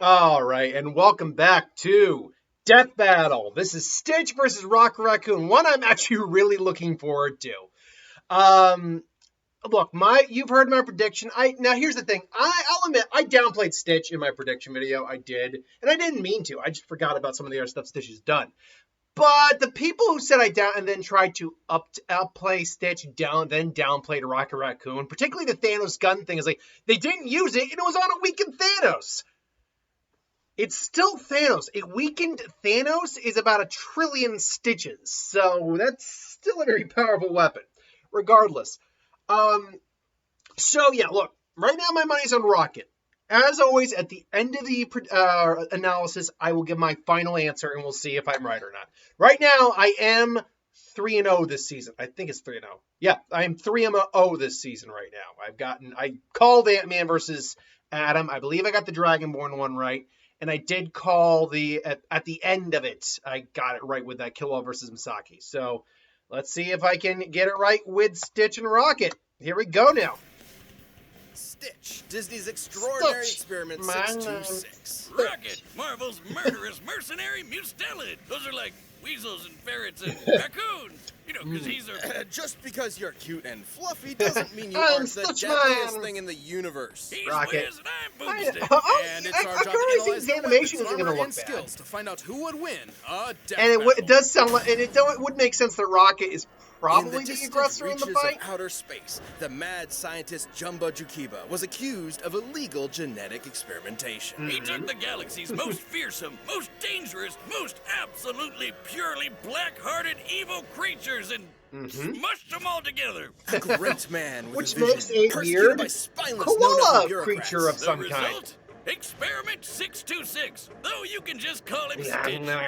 All right, and welcome back to Death Battle. This is Stitch versus Raccoon. One I'm actually really looking forward to. Um, Look, you've heard my prediction. Now here's the thing. I'll admit I downplayed Stitch in my prediction video. I did, and I didn't mean to. I just forgot about some of the other stuff Stitch has done. But the people who said I down and then tried to outplay Stitch then downplayed Raccoon, particularly the Thanos gun thing, is like they didn't use it and it was on a weakened Thanos. It's still Thanos. A weakened Thanos is about 1,000,000,000,000 stitches. So that's still a very powerful weapon. Regardless. So yeah, look. Right now my money's on Rocket. As always, at the end of the analysis, I will give my final answer and we'll see if I'm right or not. Right now, I am 3-0 this season. I think it's 3-0. Yeah, I am 3-0 this season right now. I called Ant-Man versus Adam. I believe I got the Dragonborn one right. And I did call at the end of it, I got it right with that Killua versus Misaki. So let's see if I can get it right with Stitch and Rocket. Here we go now. Stitch, Disney's Extraordinary Experiment 626. Rocket, Marvel's murderous mercenary mustelid. Those are like weasels and ferrets and raccoons. You know, because he's a... Just because you're cute and fluffy doesn't mean you aren't the deadliest thing in the universe. He's Rocket. Wiz and I'm Boomstick. And it's our job to analyze the animation isn't going to look bad. skills to find out who would win a death And battle. it does sound like, and it would make sense that Rocket is probably the distant aggressor in the reaches fight. of outer space, the mad scientist Jumbo Jukiba was accused of illegal genetic experimentation. He took the galaxy's most fearsome, most dangerous, most absolutely purely black-hearted evil creatures and smushed them all together. A great man with Which a vision, makes a persecuted weird by spineless koala no-no bureaucrats. creature of The some result? kind. Experiment 626, though you can just call him Yeah, Stitch. nah. I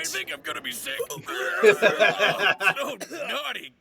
think I'm gonna be sick. Oh, so naughty.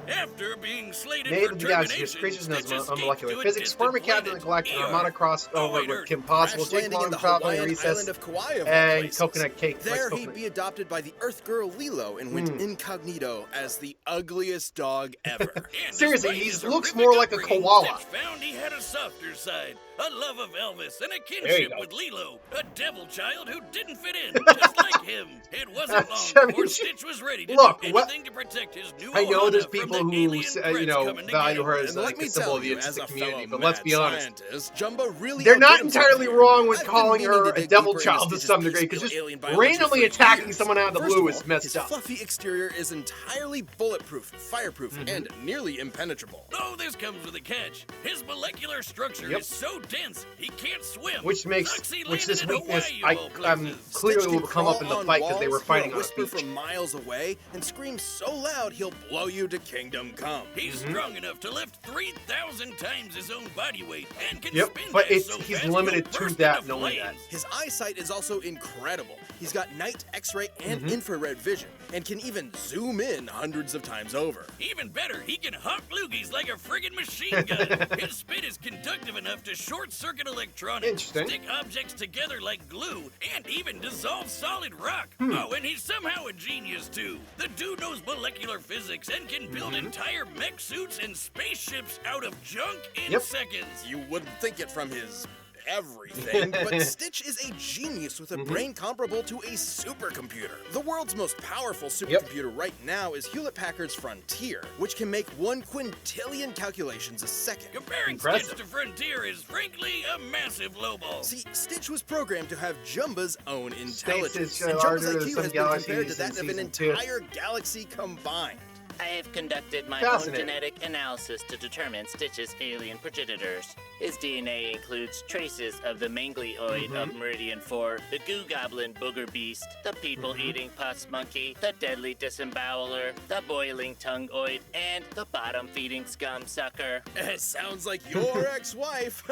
After being slated Made for with the galaxy, termination, creatures known Stitch as escaped molecular to a physics, former distant captain of the planet. Galactic Armada crossed over wait, with Kim Possible, Crash Jake landing Long in the traveling Hawaiian recess, island of Kauai of all and places. coconut cake. There likes he'd coconut. be adopted by the Earth girl Lilo and went incognito as the ugliest dog ever. And Seriously, despite he his looks horrific more like a upbringing, koala. Stitch found he had a softer side, a love of Elvis, and a There you kinship go. with Lilo, a devil child who didn't fit in, just like him. It wasn't long I mean, before Stitch was ready to look, do what- anything to protect his new I know there's Ohana from people the who, alien threats coming to value get her him. as And like let me a symbol tell of the you, as artistic a community, fellow but let's mad be honest. scientist, Jumbo really They're not outdid himself entirely here. wrong with I've been calling meaning her to a dig devil deeper into child to Stitch's some degree, because piecemeal just alien biology randomly for attacking years. someone out of the First blue of is all, messed his up. fluffy exterior is entirely bulletproof, fireproof, and nearly impenetrable. Oh, this comes with a catch. His molecular structure Yep. is so dense he can't swim. Which makes, Sucks he which landed this in weakness, Hawaii, of all places. clearly Stitch will can come up in crawl the on fight because they were walls, fighting he'll on a whisper beach. from miles away and scream so loud he'll blow you to kingdom come. He's strong enough to lift 3,000 times his own body weight and can Yep, spin but dash so he's fast limited he'll to burst that, into knowing that. flames. His eyesight is also incredible. He's got night, X-ray, and infrared vision, and can even zoom in hundreds of times over. Even better, he can hawk loogies like a friggin' machine gun. His spit is conductive enough to short-circuit electronics, Interesting. stick objects together like glue, and even dissolve solid rock. Oh, and he's somehow a genius, too. The dude knows molecular physics and can build entire mech suits and spaceships out of junk in Yep. seconds. You wouldn't think it from his everything, but Stitch is a genius with a brain comparable to a supercomputer. The world's most powerful supercomputer right now is Hewlett-Packard's Frontier, which can make 1 quintillion calculations a second. Comparing Impressive. Stitch to Frontier is frankly a massive lowball. See, Stitch was programmed to have Jumba's own intelligence, is and Jumba's larger than IQ some has been compared to galaxies that in of an season 2. entire galaxy combined. I have conducted my own Fascinating. genetic analysis to determine Stitch's alien progenitors. His DNA includes traces of the manglioid of Meridian 4, the goo goblin booger beast, the people-eating pus monkey, the deadly disemboweler, the boiling tongue-oid, and the bottom-feeding scum sucker. Sounds like your ex-wife.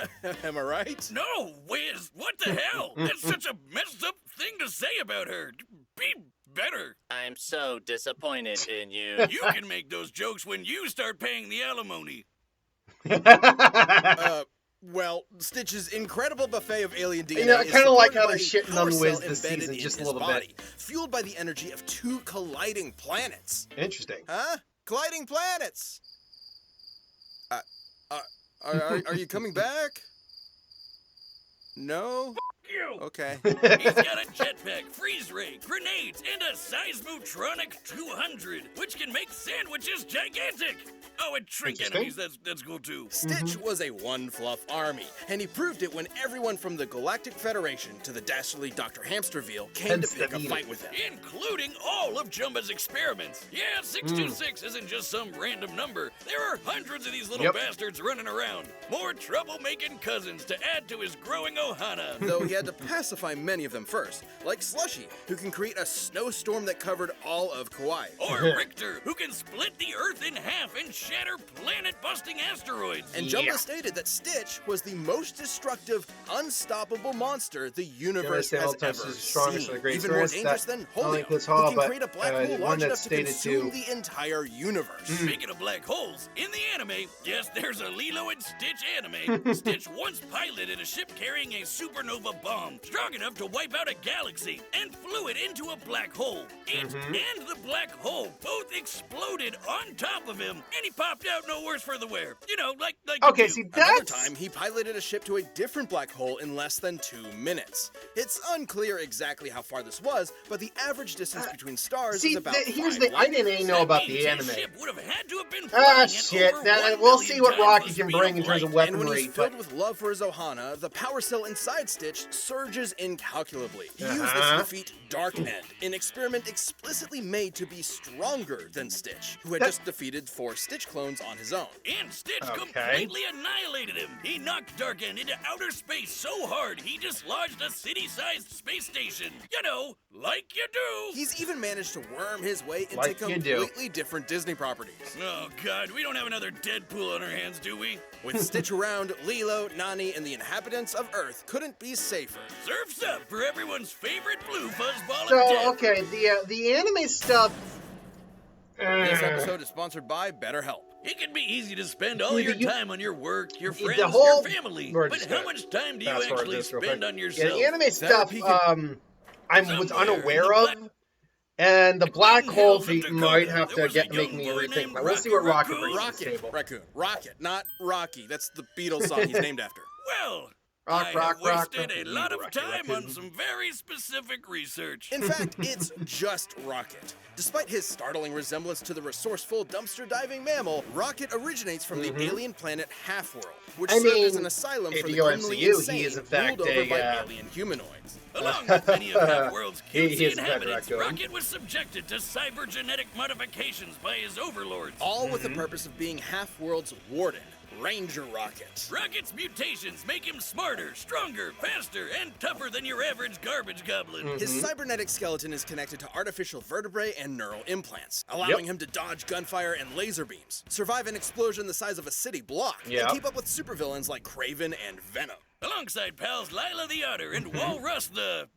Am I right? No, Wiz, what the hell? That's such a messed up thing to say about her. Be better. I'm so disappointed in you. You can make those jokes when you start paying the alimony. Well, Stitch's incredible buffet of alien DNA You know, I is kinda like how supported they're by shitting on power Wiz cell this embedded season in just a his little bit. body, fueled by the energy of 2 colliding planets. Interesting. Huh? Colliding planets! Are you coming back? No? You. Okay. He's got a jetpack, freeze ray, grenades, and a Seismotronic 200, which can make sandwiches gigantic. Oh, and shrink enemies, that's cool too. Stitch was a one-fluff army, and he proved it when everyone from the Galactic Federation to the dastardly Dr. Hamsterville came to pick a fight with him. Including all of Jumba's experiments. Yeah, 626 isn't just some random number. There are hundreds of these little bastards running around. More trouble-making cousins to add to his growing ohana. Though he had to pacify many of them first, like Slushy, who can create a snowstorm that covered all of Kauai. Or Richter, who can split the Earth in half and shatter planet-busting asteroids. And Jumba stated that Stitch was the most destructive, unstoppable monster the universe has ever seen. Even more dangerous than Holio, who can create a black hole large enough to consume the entire universe. Speaking of black holes, in the anime, yes, there's a Lilo and Stitch anime. Stitch once piloted a ship carrying a supernova bomb strong enough to wipe out a galaxy and flew it into a black hole. It and the black hole both exploded on top of him, and he popped out no worse for the wear. You know, like okay, you do. see, Another that's... time, he piloted a ship to a different black hole in less than 2 minutes. It's unclear exactly how far this was, but the average distance between stars is about 5 I didn't know about the His anime. ship would have had to have been Ah, flying at shit. over Now, 1 we'll million see what times Rocky the can speed bring of in terms of light. And when weaponry, he's but... filled with love for his Ohana, the power cell inside Stitch surges incalculably. He used this to defeat Dark End, an experiment explicitly made to be stronger than Stitch, who had just defeated 4 Stitch clones on his own. And Stitch completely annihilated him. He knocked Dark End into outer space so hard he dislodged a city-sized space station. You know, like you do. He's even managed to worm his way into Like you do. completely different Disney properties. Oh, God, we don't have another Deadpool on our hands, do we? With Stitch around, Lilo, Nani, and the inhabitants of Earth couldn't be safer. Surf's up for everyone's favorite blue fuzzball of So, death. okay, the anime stuff... This episode is sponsored by BetterHelp. It can be easy to spend all your time on your work, your friends, the whole- your family, We're but just how gonna much time do you fast forward actually this real spend quick. on yourself? The anime stuff, Therapy I was Somewhere unaware in the of, and the black Mountain hole hills of thing Dakota, might have there to was a make young me boy rethink. named But we'll see what Rocket Raccoon. brings to the table. Rocket, not Rocky. That's the Beatles song he's named after. Well, Rock, I rock, have rock, wasted rock. a lot of Rocky time Raccoon. on some very specific research. In fact, it's just Rocket. Despite his startling resemblance to the resourceful dumpster diving mammal, Rocket originates from the alien planet Halfworld, which I served as mean, an asylum if for the you go criminally MCU, he insane, is in fact ruled over by a, alien humanoids. Along with many of Half-World's He cutesy is a better inhabitants, raccoon. Rocket was subjected to cybergenetic modifications by his overlords. All with the purpose of being Halfworld's warden, Ranger Rocket. Rocket's mutations make him smarter, stronger, faster, and tougher than your average garbage goblin. His cybernetic skeleton is connected to artificial vertebrae and neural implants, allowing him to dodge gunfire and laser beams, survive an explosion the size of a city block, and keep up with supervillains like Kraven and Venom. Alongside pals Lila the Otter and Walrus the...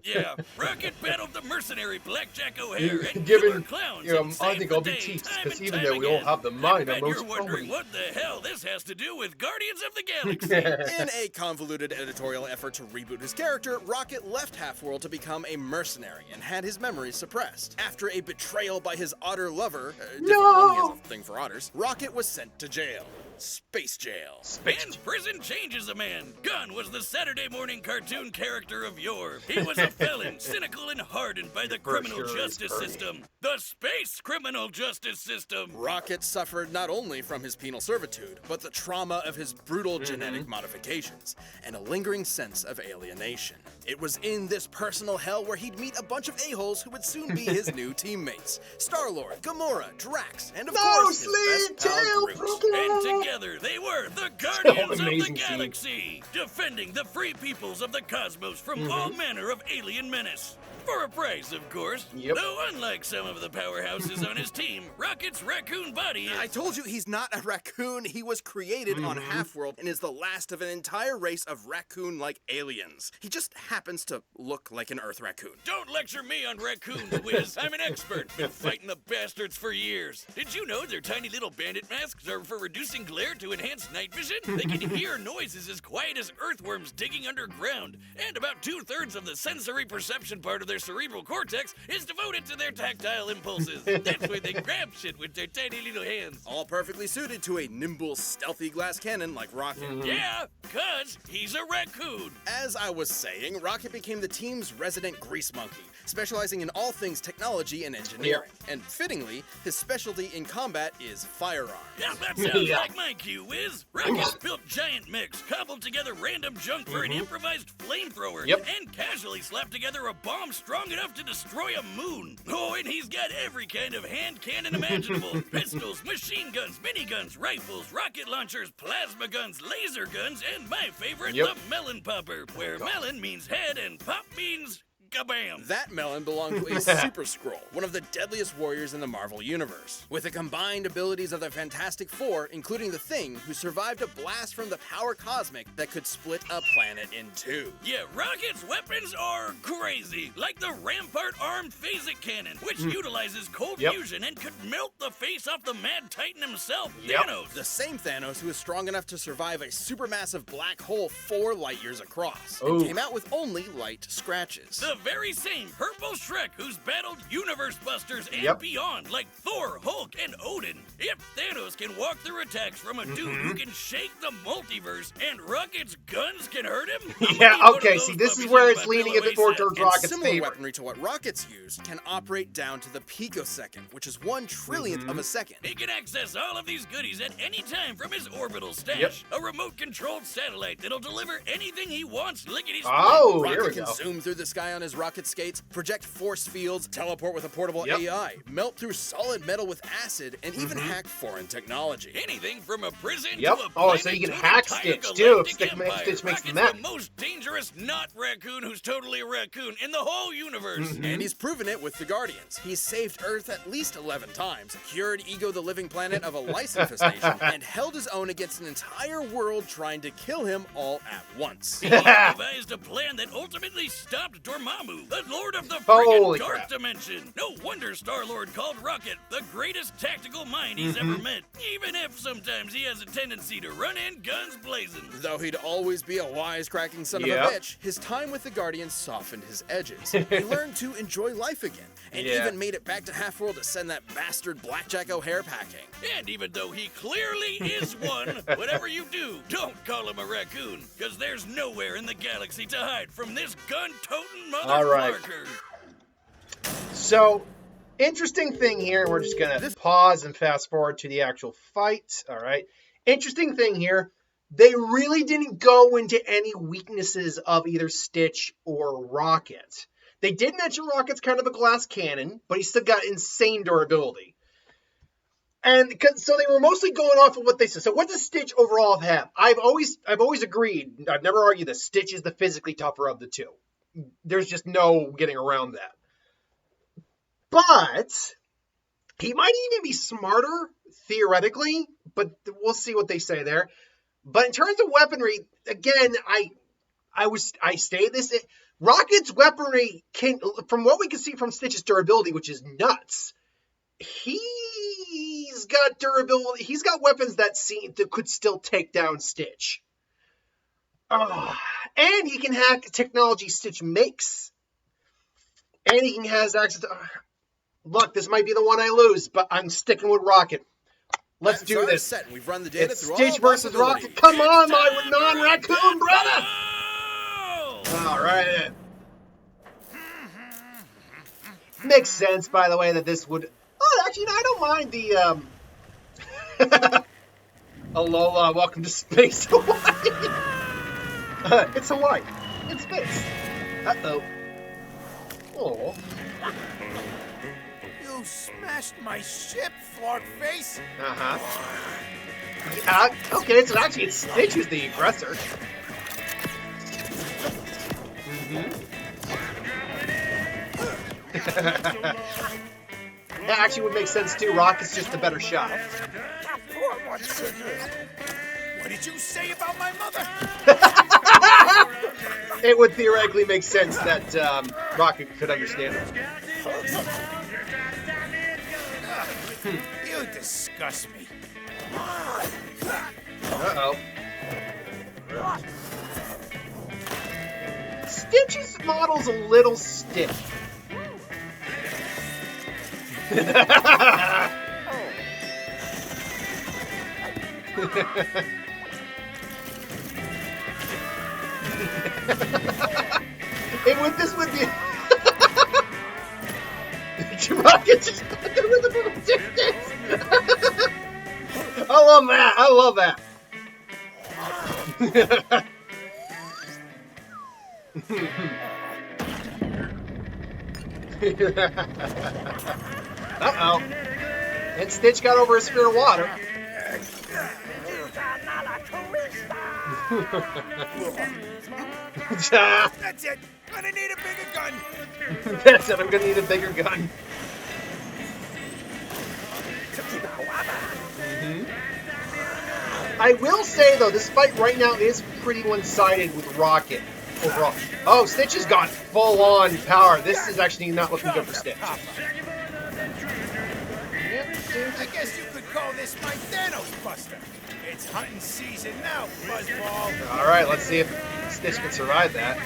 Yeah, Rocket battled the mercenary Blackjack O'Hare and killer clowns and I saved think the I'll be day cheats, time because and even time though we all again. have the I mind, bet I'm you're most wondering probably... what the hell this has to do with Guardians of the Galaxy. In a convoluted editorial effort to reboot his character, Rocket left Halfworld to become a mercenary and had his memories suppressed. After a betrayal by his otter lover, he has a thing for otters, Rocket was sent to jail. Space jail. And prison changes a man. Gunn was the Saturday morning cartoon character of yore. He was a felon, cynical and hardened by the criminal justice system. The space criminal justice system. Rocket suffered not only from his penal servitude, but the trauma of his brutal genetic modifications, and a lingering sense of alienation. It was in this personal hell where he'd meet a bunch of a-holes who would soon be his new teammates. Star-Lord, Gamora, Drax, and of course his best pal Groot. And together they were the Guardians of the amazing Galaxy, defending the free peoples of the cosmos from all manner of alien menace. For a price, of course. Though unlike some of the powerhouses on his team, Rocket's raccoon body is... I told you he's not a raccoon. He was created on Halfworld and is the last of an entire race of raccoon-like aliens. He just happens to look like an Earth raccoon. Don't lecture me on raccoons, Wiz. I'm an expert. Been fighting the bastards for years. Did you know their tiny little bandit masks are for reducing glare to enhance night vision? They can hear noises as quiet as earthworms digging underground. And about 2/3 of the sensory perception part of their their cerebral cortex is devoted to their tactile impulses. That's why they grab shit with their tiny little hands. All perfectly suited to a nimble, stealthy glass cannon like Rocket. Yeah, 'cause he's a raccoon. As I was saying, Rocket became the team's resident grease monkey, specializing in all things technology and engineering. And fittingly, his specialty in combat is firearms. Yeah, that sounds like my cue, Wiz. Rocket's built giant mechs, cobbled together random junk for an improvised flamethrower, and casually slapped together a bomb strong enough to destroy a moon. Oh, and he's got every kind of hand cannon imaginable. Pistols, machine guns, miniguns, rifles, rocket launchers, plasma guns, laser guns, and my favorite, the melon popper, where melon means head and pop means kabam. That melon belonged to a Super Skrull, one of the deadliest warriors in the Marvel Universe. With the combined abilities of the Fantastic Four, including the Thing, who survived a blast from the power cosmic that could split a planet in two. Yeah, Rocket's weapons are crazy, like the Rampart armed phasic cannon, which utilizes cold fusion and could melt the face off the Mad Titan himself, Thanos. The same Thanos who is strong enough to survive a supermassive black hole 4 light years across, and came out with only light scratches. The very same Purple Shrek who's battled universe busters and beyond, like Thor, Hulk, and Odin. If Thanos can walk through attacks from a dude who can shake the multiverse, and Rocket's guns can hurt him, okay, see, this is where it's leaning a bit more towards Rocket's similar favor. weaponry to what Rocket's use can operate down to the picosecond, which is 1/1,000,000th of a second. He can access all of these goodies at any time from his orbital stash. A remote-controlled satellite that'll deliver anything he wants lickety-split. Oh, Rocket here we can go. zoom through the sky on his rocket skates, project force fields, teleport with a portable AI, melt through solid metal with acid, and even hack foreign technology. Anything from a prison to a so you can planet to an hack entire Stitch, too, if galactic empire. Stitch makes the Rocket's map. the most dangerous not raccoon who's totally a raccoon in the whole universe. And he's proven it with the Guardians. He's saved Earth at least 11 times, cured Ego the Living Planet of a lice infestation, and held his own against an entire world trying to kill him all at once. He devised a plan that ultimately stopped Dormammu, the Lord of the friggin' Dark Dimension. No wonder Star-Lord called Rocket the greatest tactical mind he's ever met, even if sometimes he has a tendency to run in guns blazing. Though he'd always be a wisecracking son of a bitch, his time with the Guardians softened his edges. He learned to enjoy life again, and even made it back to Half-World to send that bastard Blackjack O'Hare packing. And even though he clearly is one, whatever you do, don't call him a raccoon, because there's nowhere in the galaxy to hide from this gun-toting motherfucker. So, interesting thing here, we're just going to pause and fast forward to the actual fight, all right? Interesting thing here, they really didn't go into any weaknesses of either Stitch or Rocket. They did mention Rocket's kind of a glass cannon, but he's still got insane durability. And so they were mostly going off of what they said. So what does Stitch overall have? I've always agreed, I've never argued that Stitch is the physically tougher of the two. There's just no getting around that. But he might even be smarter, theoretically, but we'll see what they say there. But in terms of weaponry, again, I stated this. Rocket's weaponry can, from what we can see from Stitch's durability, which is nuts, he's got durability. He's got weapons that could still take down Stitch. And he can hack technology Stitch makes. And he has access to... Look, this might be the one I lose, but I'm sticking with Rocket. Let's do this. Set. We've run the data it's through Stitch all versus Rocket. Come on, my non-raccoon brother! All right. Makes sense, by the way, that this would... Oh, actually, no, I don't mind the... Alola, welcome to space, Hawaii. It's Hawaii. It's space. Uh-oh. Oh. You smashed my ship, Flark Face. Uh-huh. Yeah, okay, so actually it's Stitch who's the aggressor. That actually would make sense too. Rocket's just the better shot. What did you say about my mother? It would theoretically make sense that Rocket could understand it. You disgust me. Uh-oh. Stitch's model's a little stiff. And with this would be Rocket just with the distance. I love that. I love that. Uh-oh. And Stitch got over a sphere of water. That's it. Gonna need a bigger gun. That's it. I'm gonna need a bigger gun. I will say though, this fight right now is pretty one-sided with Rocket overall. Oh, Stitch has got full-on power. This is actually not looking good for Stitch. I guess you could call this my Thanos Buster. It's hunting season now, Buzzball. All right, let's see if Stitch can survive that.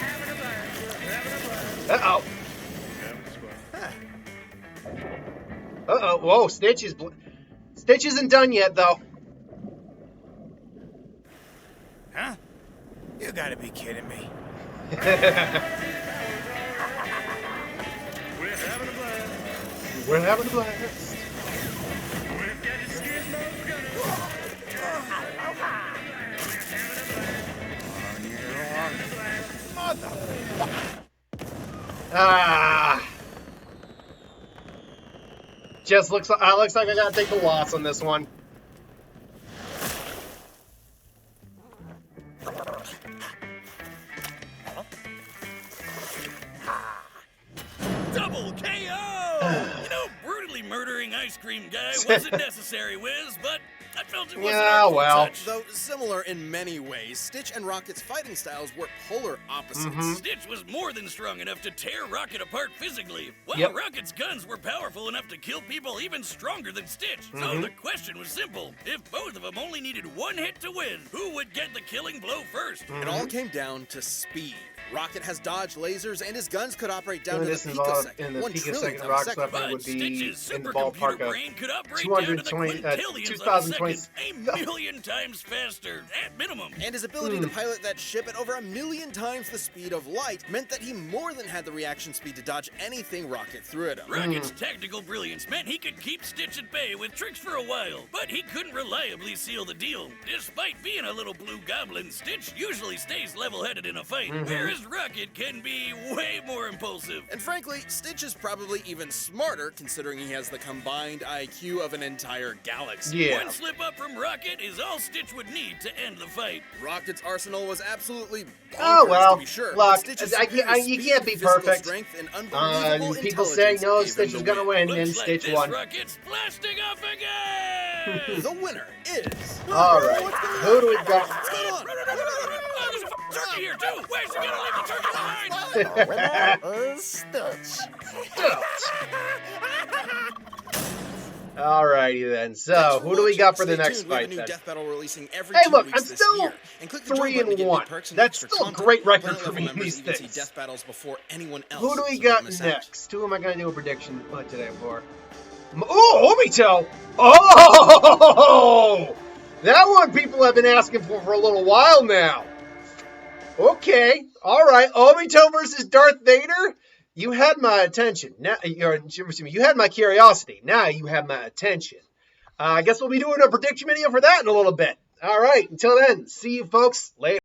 Uh-oh. Uh-oh. Whoa, Stitch isn't done yet, though. Huh? You gotta be kidding me. We're having a blast. Mother. Ah. Just looks like I gotta take the loss on this one. Double KO! Brutally murdering Ice Cream Guy wasn't necessary, Wiz, but I felt it was an Yeah, artful well. touch. Though similar in many ways, Stitch and Rocket's fighting styles were polar opposites. Stitch was more than strong enough to tear Rocket apart physically, while Yep. Rocket's guns were powerful enough to kill people even stronger than Stitch. So the question was simple. If both of them only needed one hit to win, who would get the killing blow first? It all came down to speed. Rocket has dodged lasers, and his guns could operate down to the This is all picosecond, in the 1 trillionth picosecond. of a Rock's second. weapon But would be Stitch's in the supercomputer ballpark of brain could operate down to the 220 quintillions of a 2020 second, a million times faster, at minimum. And his ability to pilot that ship at over 1,000,000 times the speed of light meant that he more than had the reaction speed to dodge anything Rocket threw at him. Rocket's tactical brilliance meant he could keep Stitch at bay with tricks for a while, but he couldn't reliably seal the deal. Despite being a little blue goblin, Stitch usually stays level-headed in a fight, whereas Rocket can be way more impulsive. And frankly, Stitch is probably even smarter considering he has the combined IQ of an entire galaxy. Yeah. One slip up from Rocket is all Stitch would need to end the fight. Rocket's arsenal was absolutely bonkers, Oh, well, to be sure. look, but Stitch's you superior can't speed, be physical perfect. strength, and unbelievable People say intelligence no, gave him Stitch the is gonna win. win, and Looks like Stitch this won. Rocket's blasting off again! The winner is... All right, who do we got? What's going on? Oh, there's a turkey here, too! Where's he gonna leave the turkey behind? Alrighty then. So, who do we got for the Stay next tuned. We have fight a new then? Death Battle releasing every Hey, 2 look, weeks I'm this still year. And click the join 3 button to and get new 1. perks and That's extra still a content. great record Planet for level me in members these even see things. Death Battles before anyone else. Who do we so got don't miss out. next? Who am I gonna do a prediction today for? Oh, Obito! Oh, that one people have been asking for a little while now. Okay, all right. Obito versus Darth Vader. You had my attention. Now, you had my curiosity. Now you have my attention. I guess we'll be doing a prediction video for that in a little bit. All right. Until then, see you folks later.